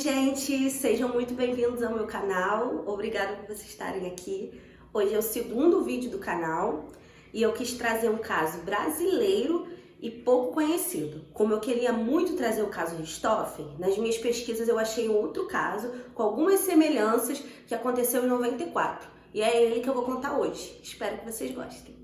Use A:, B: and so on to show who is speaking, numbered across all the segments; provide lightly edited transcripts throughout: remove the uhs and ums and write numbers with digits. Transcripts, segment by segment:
A: gente! Sejam muito bem-vindos ao meu canal. Obrigada por vocês estarem aqui. Hoje é o segundo vídeo do canal e eu quis trazer um caso brasileiro e pouco conhecido. Como eu queria muito trazer o caso Richthofen, nas minhas pesquisas eu achei outro caso com algumas semelhanças que aconteceu em 94. E é ele que eu vou contar hoje. Espero que vocês gostem.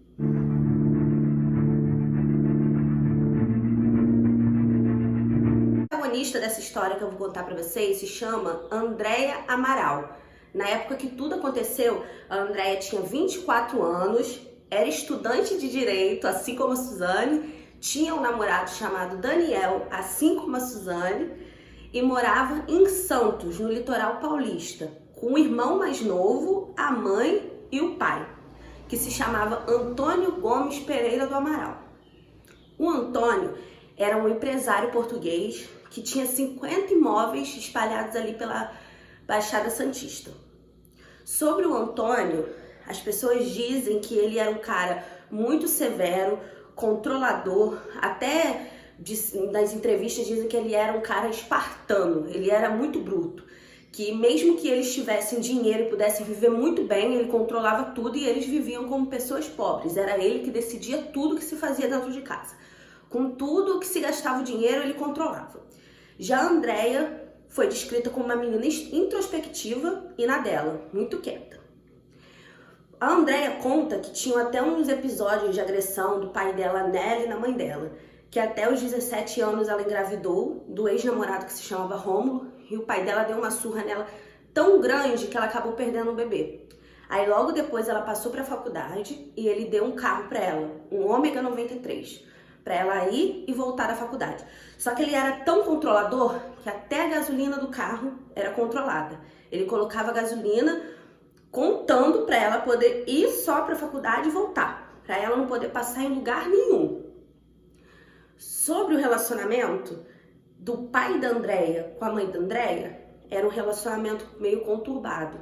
A: A protagonista dessa história que eu vou contar pra vocês se chama Andréia Amaral. Na época que tudo aconteceu, a Andréia tinha 24 anos, era estudante de direito, assim como a Suzane, tinha um namorado chamado Daniel, assim como a Suzane, e morava em Santos, no litoral paulista, com o irmão mais novo, a mãe e o pai, que se chamava Antônio Gomes Pereira do Amaral. O Antônio era um empresário português que tinha 50 imóveis espalhados ali pela Baixada Santista. Sobre o Antônio, as pessoas dizem que ele era um cara muito severo, controlador, até nas entrevistas dizem que ele era um cara espartano, ele era muito bruto, que mesmo que eles tivessem dinheiro e pudessem viver muito bem, ele controlava tudo e eles viviam como pessoas pobres, era ele que decidia tudo que se fazia dentro de casa. Com tudo que se gastava o dinheiro, ele controlava. Já a Andréia foi descrita como uma menina introspectiva e na dela, muito quieta. A Andréia conta que tinham até uns episódios de agressão do pai dela nela e na mãe dela, que até os 17 anos ela engravidou do ex-namorado que se chamava Rômulo, e o pai dela deu uma surra nela tão grande que ela acabou perdendo o bebê. Aí logo depois ela passou para a faculdade e ele deu um carro para ela, um Ômega 93, para ela ir e voltar da faculdade. Só que ele era tão controlador que até a gasolina do carro era controlada. Ele colocava gasolina contando para ela poder ir só para a faculdade e voltar, para ela não poder passar em lugar nenhum. Sobre o relacionamento do pai da Andréia com a mãe da Andréia, era um relacionamento meio conturbado,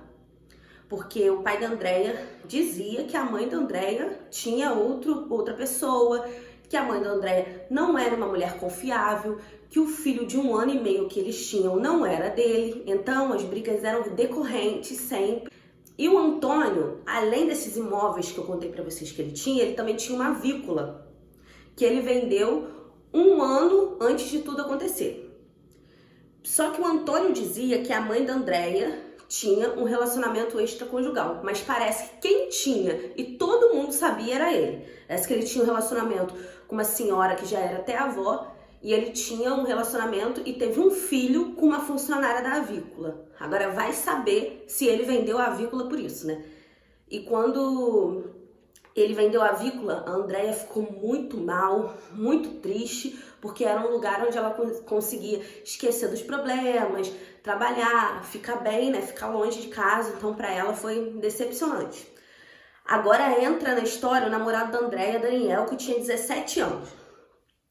A: porque o pai da Andréia dizia que a mãe da Andréia tinha outra pessoa, que a mãe da Andréia não era uma mulher confiável, que o filho de 1 ano e meio que eles tinham não era dele, então as brigas eram decorrentes sempre. E o Antônio, além desses imóveis que eu contei pra vocês que ele tinha, ele também tinha uma avícola, que ele vendeu 1 ano antes de tudo acontecer. Só que o Antônio dizia que a mãe da Andréia tinha um relacionamento extraconjugal, mas parece que quem tinha e todo mundo sabia era ele. Parece que ele tinha um relacionamento com uma senhora que já era até avó, e ele tinha um relacionamento e teve um filho com uma funcionária da avícola. Agora vai saber se ele vendeu a avícola por isso, né? E quando ele vendeu a avícola, a Andréia ficou muito mal, muito triste, porque era um lugar onde ela conseguia esquecer dos problemas, trabalhar, ficar bem, né? Ficar longe de casa, então para ela foi decepcionante. Agora entra na história o namorado da Andréia, Daniel, que tinha 17 anos.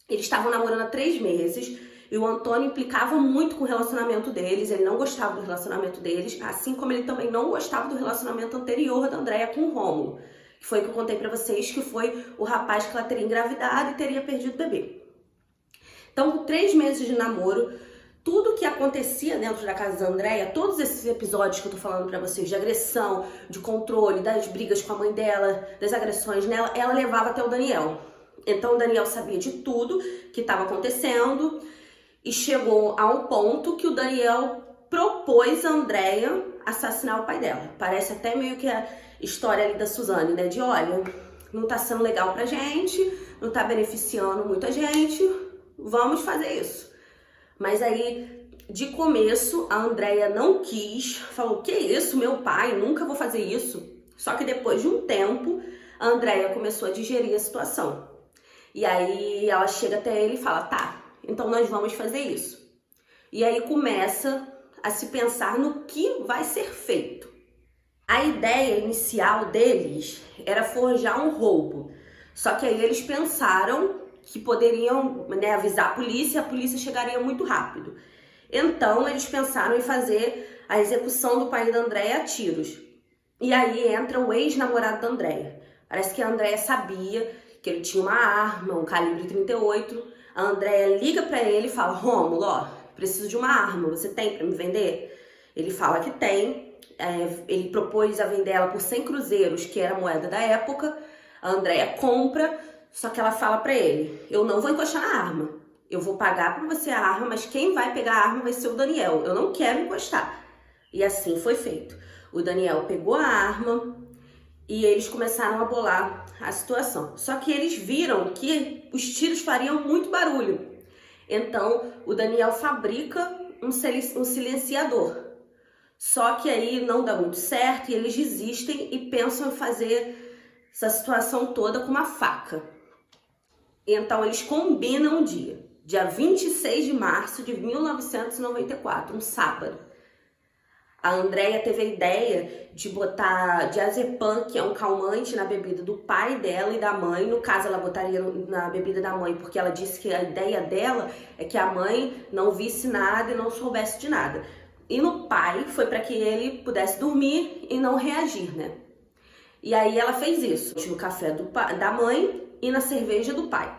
A: Eles estavam namorando há 3 meses e o Antônio implicava muito com o relacionamento deles, ele não gostava do relacionamento deles, assim como ele também não gostava do relacionamento anterior da Andréia com o Rômulo, que foi o que eu contei pra vocês, que foi o rapaz que ela teria engravidado e teria perdido o bebê. Então, com 3 meses de namoro, tudo que acontecia dentro da casa da Andréia, todos esses episódios que eu tô falando pra vocês, de agressão, de controle, das brigas com a mãe dela, das agressões nela, ela levava até o Daniel. Então o Daniel sabia de tudo que estava acontecendo e chegou a um ponto que o Daniel propôs a Andréia assassinar o pai dela. Parece até meio que a história ali da Suzane, né? De olha, não tá sendo legal pra gente, não tá beneficiando muita gente, vamos fazer isso. Mas aí, de começo, a Andréia não quis, falou, que isso, meu pai, nunca vou fazer isso. Só que depois de um tempo, a Andréia começou a digerir a situação. E aí ela chega até ele e fala, tá, então nós vamos fazer isso. E aí começa a se pensar no que vai ser feito. A ideia inicial deles era forjar um roubo. Só que aí eles pensaram que poderiam, né, avisar a polícia chegaria muito rápido. Então eles pensaram em fazer a execução do pai da Andréia a tiros. E aí entra o ex-namorado da Andréia. Parece que a Andréia sabia que ele tinha uma arma, um calibre 38. A Andréia liga pra ele e fala, Rômulo, ó, preciso de uma arma, você tem para me vender? Ele fala que tem, ele propôs a vender ela por 100 cruzeiros, que era a moeda da época. A Andrea compra, só que ela fala para ele, eu não vou encostar na arma, eu vou pagar para você a arma, mas quem vai pegar a arma vai ser o Daniel, eu não quero encostar. E assim foi feito. O Daniel pegou a arma e eles começaram a bolar a situação. Só que eles viram que os tiros fariam muito barulho. Então, o Daniel fabrica um silenciador. Só que aí não dá muito certo e eles desistem e pensam em fazer essa situação toda com uma faca. Então, eles combinam um dia 26 de março de 1994, um sábado. A Andrea teve a ideia de botar diazepam, que é um calmante, na bebida do pai dela e da mãe. No caso, ela botaria na bebida da mãe, porque ela disse que a ideia dela é que a mãe não visse nada e não soubesse de nada. E no pai foi para que ele pudesse dormir e não reagir, né? E aí ela fez isso, no café da mãe e na cerveja do pai.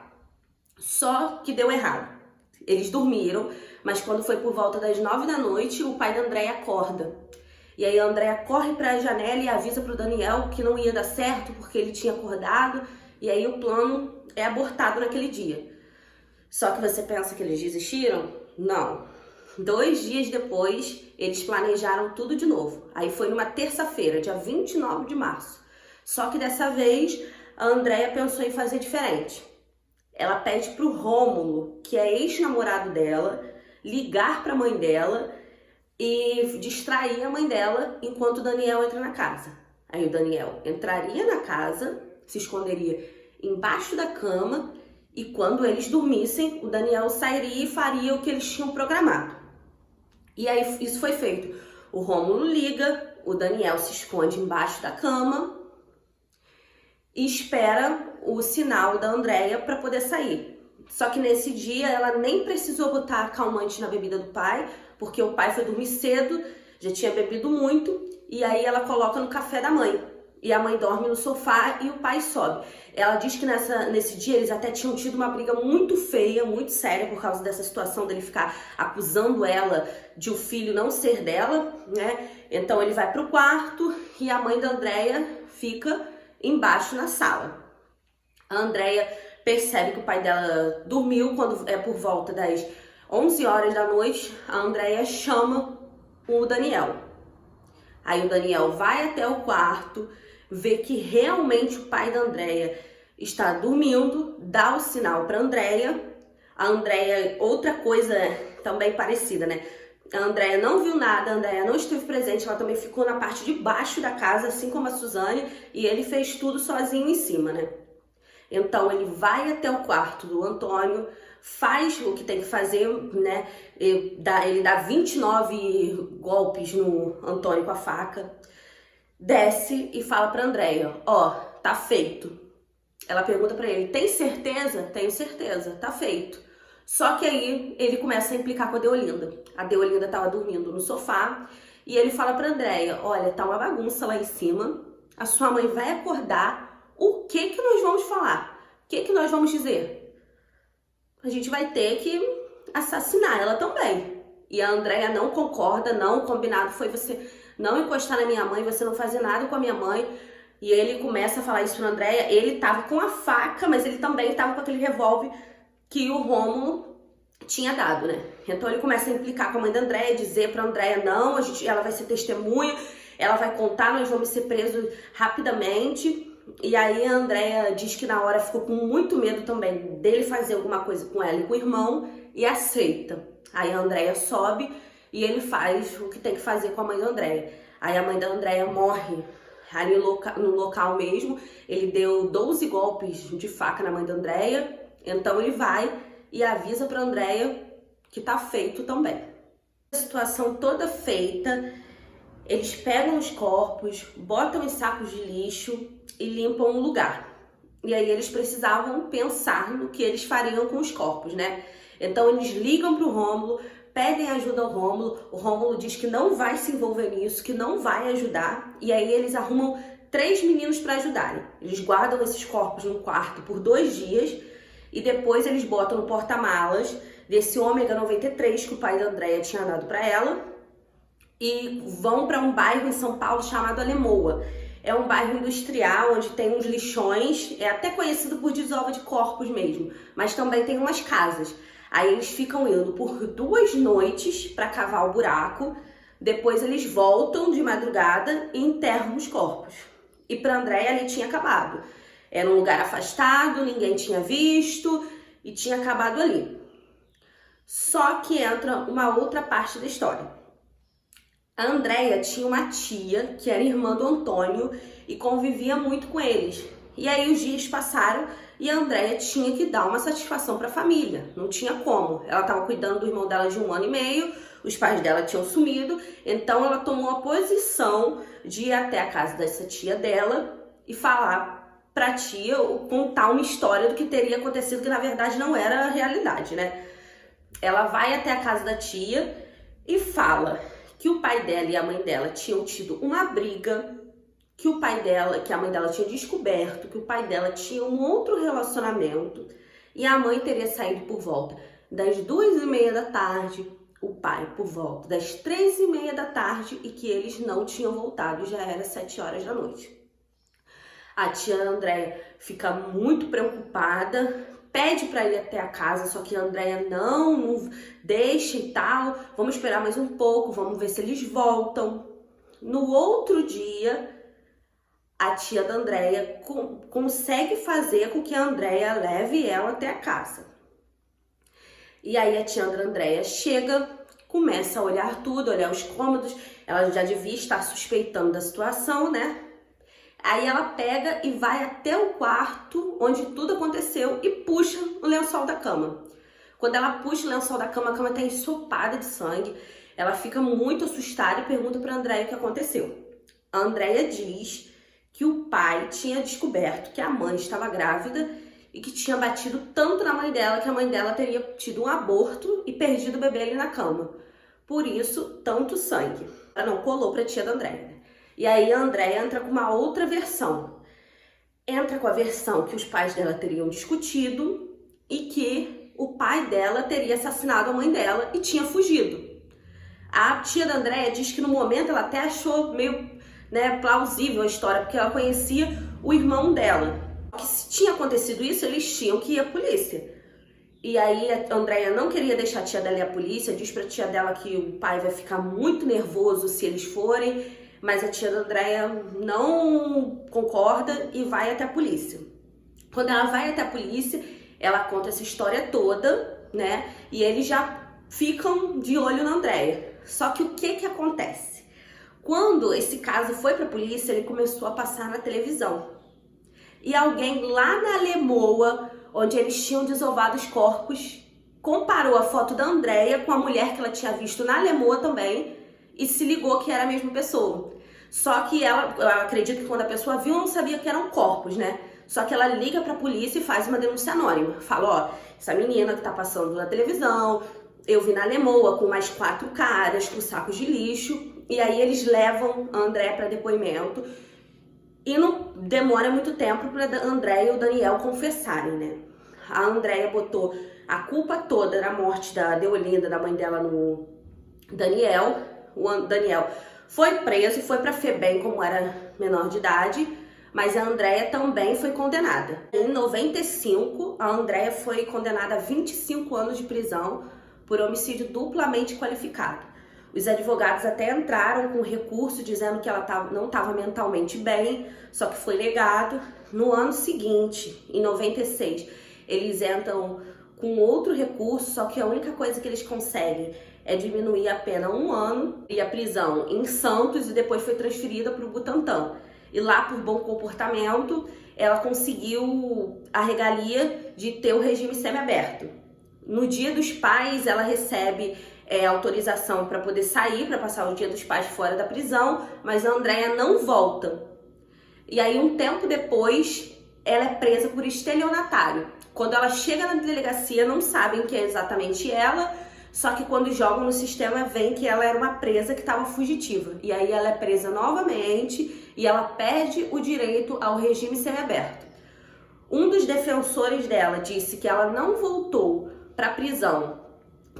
A: Só que deu errado. Eles dormiram, mas quando foi por volta das 9 da noite, o pai da Andrea acorda. E aí a Andrea corre para a janela e avisa para o Daniel que não ia dar certo porque ele tinha acordado. E aí o plano é abortado naquele dia. Só que você pensa que eles desistiram? Não. 2 dias depois, eles planejaram tudo de novo. Aí foi numa terça-feira, dia 29 de março. Só que dessa vez, a Andrea pensou em fazer diferente. Ela pede pro Rômulo, que é ex-namorado dela, ligar para a mãe dela e distrair a mãe dela enquanto o Daniel entra na casa. Aí o Daniel entraria na casa, se esconderia embaixo da cama e quando eles dormissem, o Daniel sairia e faria o que eles tinham programado. E aí isso foi feito. O Rômulo liga, o Daniel se esconde embaixo da cama e espera o sinal da Andrea para poder sair. Só que nesse dia ela nem precisou botar calmante na bebida do pai, porque o pai foi dormir cedo, já tinha bebido muito, e aí ela coloca no café da mãe. E a mãe dorme no sofá e o pai sobe. Ela diz que nesse dia eles até tinham tido uma briga muito feia, muito séria, por causa dessa situação dele ficar acusando ela de o filho não ser dela, né? Então ele vai pro quarto e a mãe da Andrea fica embaixo na sala. A Andrea percebe que o pai dela dormiu. Quando é por volta das 11 horas da noite, a Andrea chama o Daniel. Aí o Daniel vai até o quarto, vê que realmente o pai da Andrea está dormindo, dá o sinal para Andrea. A Andrea, outra coisa também parecida, né? A Andrea não viu nada, a Andrea não esteve presente, ela também ficou na parte de baixo da casa, assim como a Suzane, e ele fez tudo sozinho em cima, né? Então ele vai até o quarto do Antônio, faz o que tem que fazer, né? Ele dá 29 golpes no Antônio com a faca, desce e fala pra Andrea, ó, tá feito. Ela pergunta pra ele, tem certeza? Tenho certeza, tá feito. Só que aí ele começa a implicar com a Deolinda. A Deolinda tava dormindo no sofá e ele fala pra Andrea, olha, tá uma bagunça lá em cima, a sua mãe vai acordar, o que nós vamos falar? O que nós vamos dizer? A gente vai ter que assassinar ela também. E a Andrea não concorda, não, o combinado foi você não encostar na minha mãe, você não fazer nada com a minha mãe. E ele começa a falar isso pra Andrea, ele tava com a faca, mas ele também tava com aquele revólver que o Rômulo tinha dado, né? Então ele começa a implicar com a mãe da Andrea, dizer pra Andrea, não, ela vai ser testemunha, ela vai contar, nós vamos ser presos rapidamente. E aí a Andrea diz que na hora ficou com muito medo também dele fazer alguma coisa com ela e com o irmão e aceita. Aí a Andrea sobe e ele faz o que tem que fazer com a mãe da Andrea. Aí a mãe da Andrea morre ali no local mesmo. Ele deu 12 golpes de faca na mãe da Andrea. Então ele vai e avisa pra Andrea que tá feito também. A situação toda feita, eles pegam os corpos, botam em sacos de lixo e limpam o lugar. E aí eles precisavam pensar no que eles fariam com os corpos, né? Então eles ligam pro Rômulo, pedem ajuda ao Rômulo, o Rômulo diz que não vai se envolver nisso, que não vai ajudar, e aí eles arrumam 3 meninos para ajudarem. Eles guardam esses corpos no quarto por 2 dias, e depois eles botam no porta-malas, desse ômega 93 que o pai da Andréia tinha dado para ela e vão para um bairro em São Paulo chamado Alemoa. É um bairro industrial onde tem uns lixões, é até conhecido por desova de corpos mesmo, mas também tem umas casas. Aí eles ficam indo por 2 noites para cavar o buraco, depois eles voltam de madrugada e enterram os corpos. E para Andréia ali tinha acabado. Era um lugar afastado, ninguém tinha visto e tinha acabado ali. Só que entra uma outra parte da história. A Andréia tinha uma tia que era irmã do Antônio e convivia muito com eles. E aí os dias passaram e a Andréia tinha que dar uma satisfação para a família. Não tinha como. Ela estava cuidando do irmão dela de 1 ano e meio, os pais dela tinham sumido, então ela tomou a posição de ir até a casa dessa tia dela e falar para a tia, ou contar uma história do que teria acontecido, que na verdade não era a realidade, né? Ela vai até a casa da tia e fala que o pai dela e a mãe dela tinham tido uma briga, que a mãe dela tinha descoberto que o pai dela tinha um outro relacionamento e a mãe teria saído por volta das 2h30 da tarde, o pai por volta das 3h30 da tarde e que eles não tinham voltado, já era 7 horas da noite. A tia Andréia fica muito preocupada, pede para ir até a casa, só que a Andréia não deixa e tal, vamos esperar mais um pouco, vamos ver se eles voltam. No outro dia, a tia da Andréia consegue fazer com que a Andréia leve ela até a casa. E aí a tia da Andréia chega, começa a olhar tudo, olhar os cômodos, ela já devia estar suspeitando da situação, né? Aí ela pega e vai até o quarto onde tudo aconteceu e puxa o lençol da cama. Quando ela puxa o lençol da cama, a cama está ensopada de sangue. Ela fica muito assustada e pergunta para a Andréia o que aconteceu. A Andréia diz que o pai tinha descoberto que a mãe estava grávida e que tinha batido tanto na mãe dela que a mãe dela teria tido um aborto e perdido o bebê ali na cama. Por isso, tanto sangue. Ela não colou para a tia da Andréia. E aí a Andréia entra com uma outra versão. Entra com a versão que os pais dela teriam discutido e que o pai dela teria assassinado a mãe dela e tinha fugido. A tia da Andréia diz que no momento ela até achou meio, plausível a história, porque ela conhecia o irmão dela. Que se tinha acontecido isso, eles tinham que ir à polícia. E aí a Andréia não queria deixar a tia dela ir à polícia, diz pra tia dela que o pai vai ficar muito nervoso se eles forem, mas a tia da Andréia não concorda e vai até a polícia. Quando ela vai até a polícia, ela conta essa história toda, né? E eles já ficam de olho na Andréia. Só que o que acontece? Quando esse caso foi pra polícia, ele começou a passar na televisão. E alguém lá na Alemoa, onde eles tinham desovado os corpos, comparou a foto da Andréia com a mulher que ela tinha visto na Alemoa também e se ligou que era a mesma pessoa. Só que eu acredito que quando a pessoa viu, não sabia que eram corpos, né? Só que ela liga pra polícia e faz uma denúncia anônima. Fala, essa menina que tá passando na televisão, eu vi na Alemoa com mais 4 caras, com sacos de lixo. E aí eles levam a Andréia pra depoimento. E não demora muito tempo para a Andréia e o Daniel confessarem, né? A Andréia botou a culpa toda na morte da Deolinda, da mãe dela, no Daniel. O Daniel foi preso, foi para FEBEM como era menor de idade, mas a Andréia também foi condenada. Em 95, a Andréia foi condenada a 25 anos de prisão por homicídio duplamente qualificado. Os advogados até entraram com recurso dizendo que ela não estava mentalmente bem, só que foi negado. No ano seguinte, em 96, eles entram com outro recurso, só que a única coisa que eles conseguem é diminuir a pena 1 ano e a prisão em Santos e depois foi transferida para o Butantã. E lá, por bom comportamento, ela conseguiu a regalia de ter o regime semiaberto. No Dia dos Pais, ela recebe autorização para poder sair, para passar o Dia dos Pais fora da prisão, mas a Andréia não volta. E aí, um tempo depois, ela é presa por estelionatário. Quando ela chega na delegacia, não sabem que é exatamente ela, só que quando jogam no sistema, vem que ela era uma presa que estava fugitiva. E aí ela é presa novamente e ela perde o direito ao regime semiaberto. Um dos defensores dela disse que ela não voltou para a prisão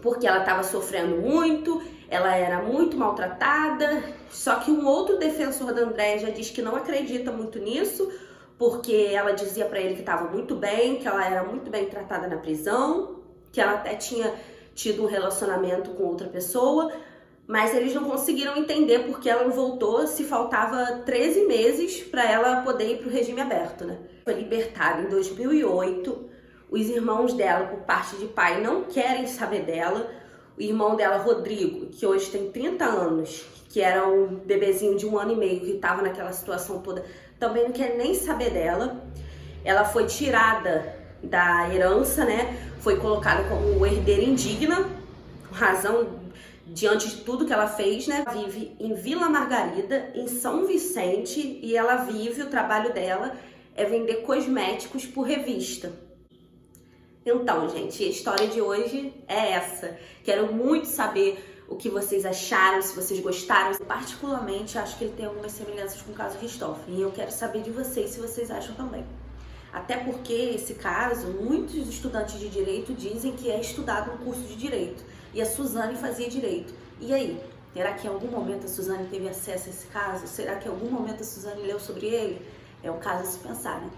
A: porque ela estava sofrendo muito, ela era muito maltratada, só que um outro defensor da Andréia já diz que não acredita muito nisso, porque ela dizia para ele que estava muito bem, que ela era muito bem tratada na prisão, que ela até tinha tido um relacionamento com outra pessoa, mas eles não conseguiram entender porque ela não voltou se faltava 13 meses para ela poder ir para o regime aberto, né? Foi libertada em 2008, os irmãos dela, por parte de pai, não querem saber dela. O irmão dela, Rodrigo, que hoje tem 30 anos, que era um bebezinho de 1 ano e meio, que estava naquela situação toda, também não quer nem saber dela. Ela foi tirada da herança, né? Foi colocada como herdeira indigna, razão diante de tudo que ela fez, né? Vive em Vila Margarida, em São Vicente, e ela vive, o trabalho dela é vender cosméticos por revista. Então, gente, a história de hoje é essa. Quero muito saber o que vocês acharam, se vocês gostaram. Particularmente, acho que ele tem algumas semelhanças com o caso Richthofen, e eu quero saber de vocês se vocês acham também. Até porque esse caso, muitos estudantes de direito dizem que é estudado no curso de direito. E a Suzane fazia direito. E aí? Será que em algum momento a Suzane teve acesso a esse caso? Será que em algum momento a Suzane leu sobre ele? É um caso a se pensar, né?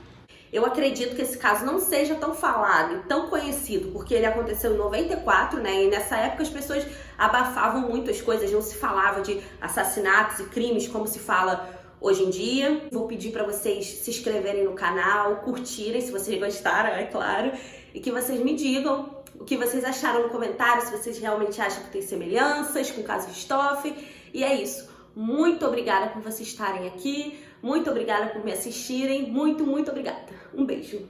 A: Eu acredito que esse caso não seja tão falado e tão conhecido, porque ele aconteceu em 94, né? E nessa época as pessoas abafavam muito as coisas, não se falava de assassinatos e crimes como se fala hoje em dia. Vou pedir para vocês se inscreverem no canal, curtirem se vocês gostaram, é claro, e que vocês me digam o que vocês acharam no comentário, se vocês realmente acham que tem semelhanças com o caso Richthofen. E é isso. Muito obrigada por vocês estarem aqui. Muito obrigada por me assistirem. Muito obrigada. Um beijo.